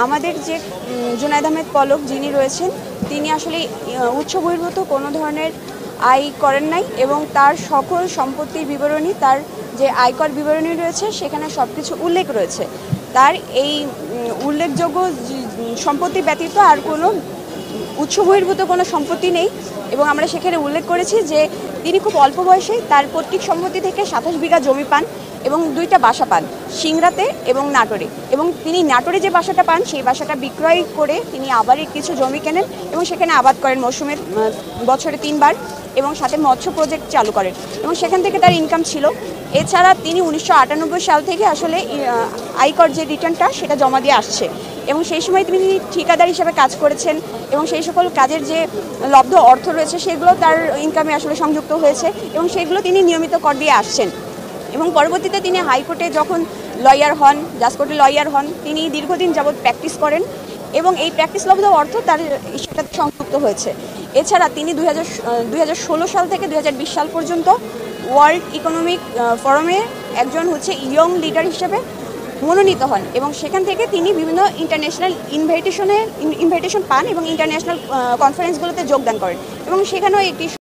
আমাদের যে জুনায়েদ আহমেদ পলক যিনি রয়েছেন তিনি আসলে উৎস বহির্ভূত কোনো ধরনের আয় করেন নাই এবং তার সকল সম্পত্তির বিবরণী, তার যে আয়কর বিবরণী রয়েছে সেখানে সব কিছু উল্লেখ রয়েছে। তার এই উল্লেখযোগ্য সম্পত্তি ব্যতীত আর কোনো উৎস বহির্ভূত কোনো সম্পত্তি নেই এবং আমরা সেখানে উল্লেখ করেছি যে তিনি খুব অল্প বয়সে তার পৈতৃক সম্পত্তি থেকে 27 বিঘা জমি পান এবং 2টা বাসা পান, সিংড়াতে এবং নাটোরে। এবং তিনি নাটোরে যে বাসাটা পান সেই বাসাটা বিক্রয় করে তিনি আবার কিছু জমি কেনেন এবং সেখানে আবাদ করেন মৌসুমে বছরে 3 বার এবং সাথে মৎস্য প্রজেক্ট চালু করেন এবং সেখান থেকে তার ইনকাম ছিল। এছাড়া তিনি 1998 সাল থেকে আসলে আয়কর যে রিটার্নটা সেটা জমা দিয়ে আসছে এবং সেই সময় তিনি ঠিকাদার হিসেবে কাজ করেছেন এবং সেই সকল কাজের যে লব্ধ অর্থ রয়েছে সেগুলো তার ইনকামে আসলে সংযুক্ত হয়েছে এবং সেগুলো তিনি নিয়মিত কর দিয়ে আসছেন। এবং পরবর্তীতে তিনি হাইকোর্টে যখন লয়ার হন, জাজ কোর্টে লয়ার হন, তিনি দীর্ঘদিন যাবৎ প্র্যাকটিস করেন এবং এই প্র্যাকটিস লব্ধ অর্থ তার সেটাতে সংযুক্ত হয়েছে। এছাড়া তিনি 2016 সাল থেকে 2020 সাল পর্যন্ত ওয়ার্ল্ড ইকোনমিক ফোরামে একজন ইয়ং লিডার হিসেবে মনোনীত হন এবং সেখান থেকে তিনি বিভিন্ন ইন্টারন্যাশনাল ইনভাইটেশন পান এবং ইন্টারন্যাশনাল কনফারেন্সগুলোতে যোগদান করেন এবং সেখানেও একটি